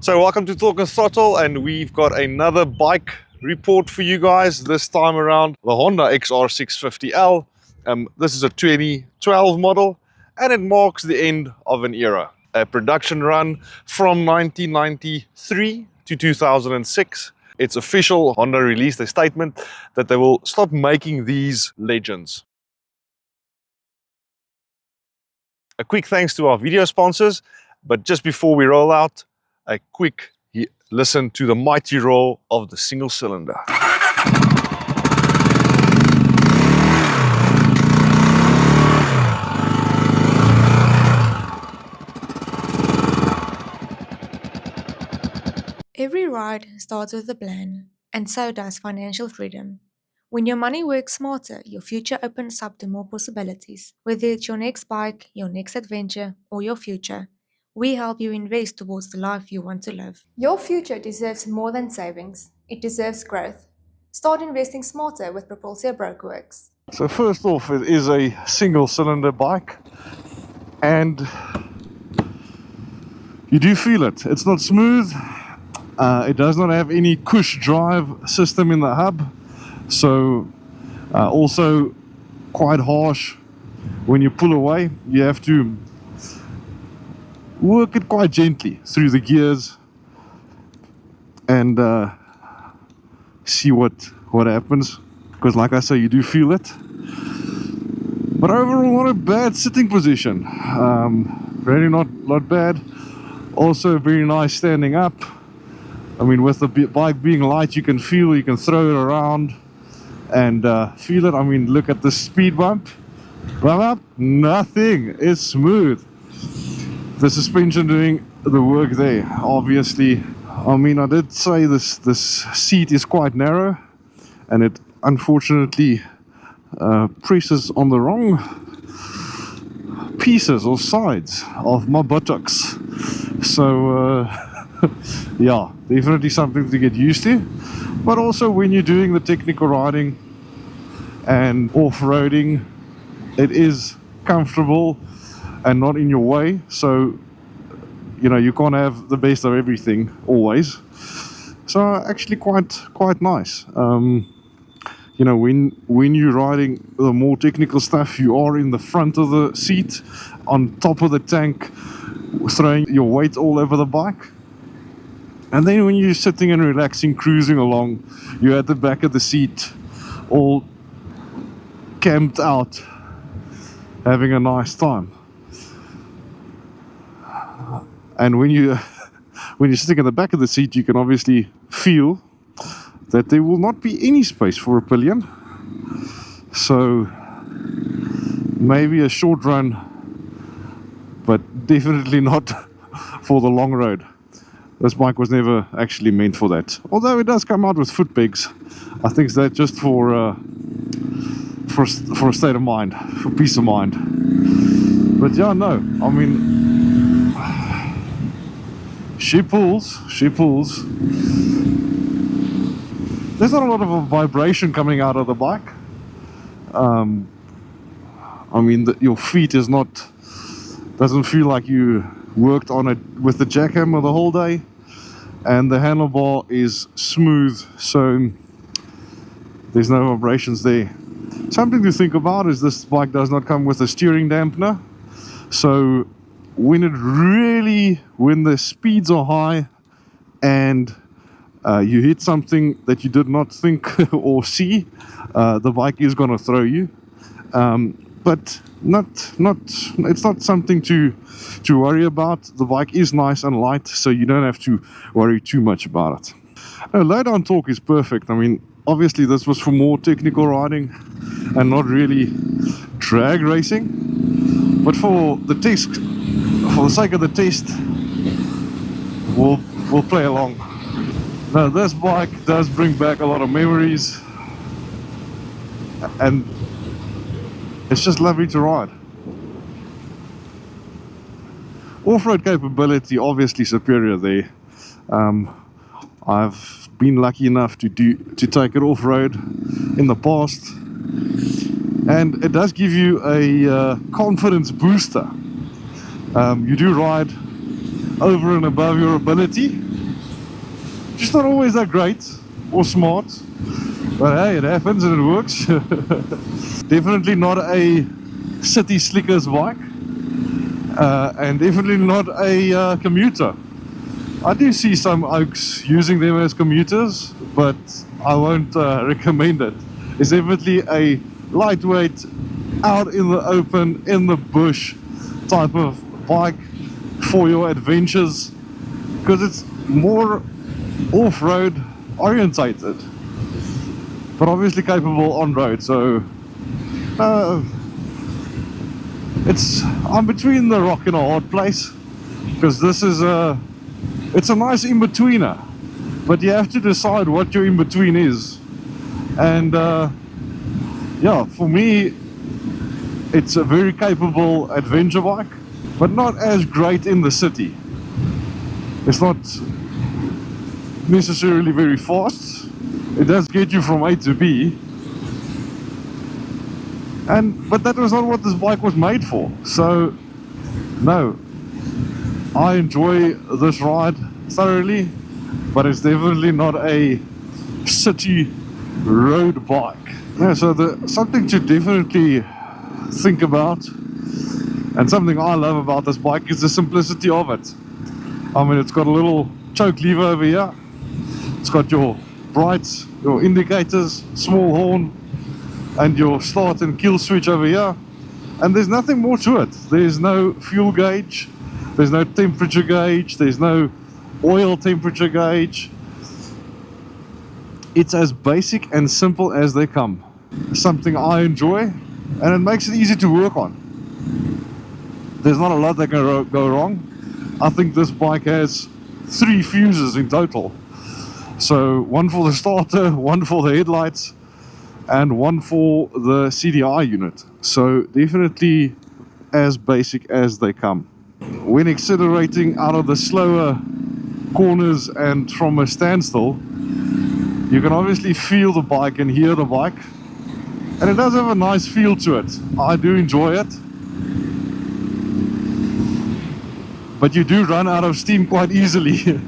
So welcome to Talk and Throttle, and we've got another bike report for you guys. This time around, the Honda XR650L. This is a 2012 model, and it marks the end of an era. A production run from 1993 to 2006. It's official. Honda released a statement that they will stop making these legends. A quick thanks to our video sponsors, but just before we roll out, a quick listen to the mighty roar of the single cylinder. Every ride starts with a plan, and so does financial freedom. When your money works smarter, your future opens up to more possibilities. Whether it's your next bike, your next adventure, or your future, we help you invest towards the life you want to live. Your future deserves more than savings. It deserves growth. Start investing smarter with Propulsio Brokerworks. So first off, it is a single cylinder bike, and you do feel it. It's not smooth. It does not have any push drive system in the hub, so also quite harsh. When you pull away, you have to work it quite gently through the gears and see what happens, because like I say, you do feel it. But overall, not a bad sitting position. Really not bad. Also very nice standing up. I mean, with the bike being light, you can throw it around and feel it. I mean, look at the speed bump. Nothing. It's smooth. The suspension doing the work there, obviously. I mean, I did say this seat is quite narrow, and it unfortunately presses on the wrong pieces or sides of my buttocks. So yeah, definitely something to get used to. But also when you're doing the technical riding and off-roading, it is comfortable and not in your way. So you know, you can't have the best of everything always. So actually quite nice. You know, when you're riding the more technical stuff, you are in the front of the seat, on top of the tank, throwing your weight all over the bike. And then when you're sitting and relaxing, cruising along, you're at the back of the seat, all camped out, having a nice time. And when you're sitting at the back of the seat, you can obviously feel that there will not be any space for a pillion. So maybe a short run, but definitely not for the long road. This bike was never actually meant for that. Although it does come out with foot pegs. I think that's just for a state of mind, for peace of mind. But yeah, no, I mean, she pulls. There's not a lot of a vibration coming out of the bike. I mean, your feet doesn't feel like you worked on it with the jackhammer the whole day, and the handlebar is smooth, so there's no vibrations there. Something to think about is this bike does not come with a steering dampener, so when the speeds are high and you hit something that you did not think or see, the bike is going to throw you. But it's not something to worry about. The bike is nice and light, so you don't have to worry too much about it. Low down torque is perfect. I mean, obviously this was for more technical riding and not really drag racing, but for the sake of the test, we'll play along. Now this bike does bring back a lot of memories, and it's just lovely to ride. Off-road capability obviously superior there. I've been lucky enough to take it off-road in the past, and it does give you a confidence booster. You do ride over and above your ability, just not always that great or smart. But hey, it happens and it works. Definitely not a city slickers bike. And definitely not a commuter. I do see some oaks using them as commuters, but I won't recommend it. It's definitely a lightweight, out in the open, in the bush type of bike for your adventures, because it's more off-road orientated, but obviously capable on road. So I'm between the rock and a hard place, because this is it's a nice in-betweener, but you have to decide what your in-between is. And yeah, for me it's a very capable adventure bike, but not as great in the city. It's not necessarily very fast. It does get you from A to B, but that was not what this bike was made for. So no, I enjoy this ride thoroughly, but it's definitely not a city road bike. Yeah, so something to definitely think about, and something I love about this bike, is the simplicity of it. I mean, it's got a little choke lever over here, it's got your brights, your indicators, small horn, and your start and kill switch over here, and there's nothing more to it. There's no fuel gauge, there's no temperature gauge, there's no oil temperature gauge. It's as basic and simple as they come. Something I enjoy, and it makes it easy to work on. There's not a lot that can go wrong. I think this bike has 3 fuses in total. So one for the starter, one for the headlights, and one for the CDI unit. So definitely as basic as they come. When accelerating out of the slower corners and from a standstill, you can obviously feel the bike and hear the bike, and it does have a nice feel to it. I do enjoy it, but you do run out of steam quite easily.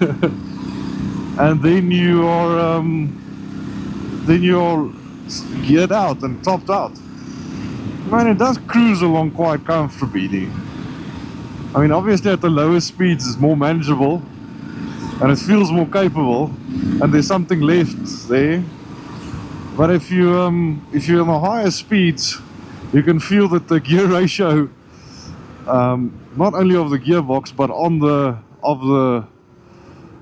And then you are geared out and topped out. Man, it does cruise along quite comfortably. I mean, obviously at the lower speeds it's more manageable and it feels more capable, and there's something left there. But if you're on the higher speeds, you can feel that the gear ratio, not only of the gearbox but of the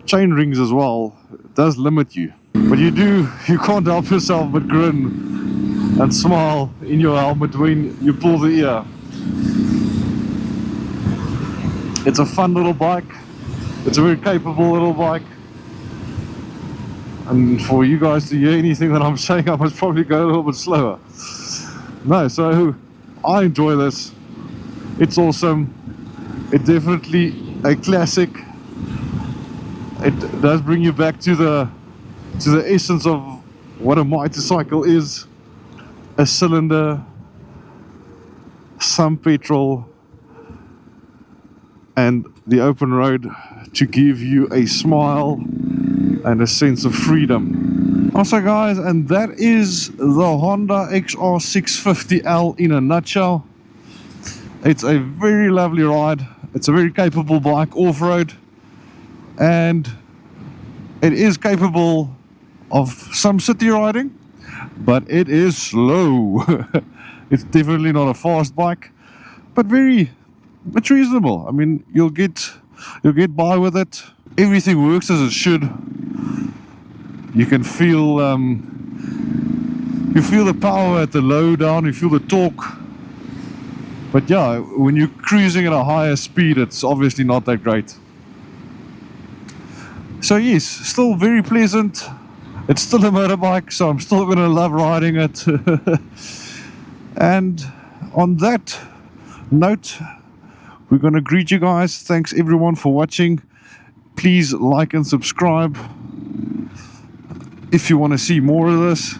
chain rings as well, does limit you. But you can't help yourself but grin and smile in your helmet when you pull the ear. It's a fun little bike. It's a very capable little bike. And for you guys to hear anything that I'm saying, I must probably go a little bit slower. No, so I enjoy this. It's awesome. It's definitely a classic. It does bring you back to the essence of what a motorcycle is. A cylinder, some petrol, and the open road to give you a smile and a sense of freedom. Also guys, and that is the Honda XR650L in a nutshell. It's a very lovely ride. It's a very capable bike off-road, and it is capable of some city riding, but it is slow. It's definitely not a fast bike, but it's reasonable. I mean, you'll get by with it. Everything works as it should. You can feel the power at the low down, you feel the torque. But yeah, when you're cruising at a higher speed, it's obviously not that great. So yes, still very pleasant. It's still a motorbike, so I'm still gonna love riding it. And on that note, we're gonna greet you guys. Thanks everyone for watching. Please like and subscribe if you want to see more of this.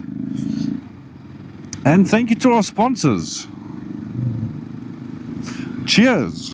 And thank you to our sponsors. Cheers.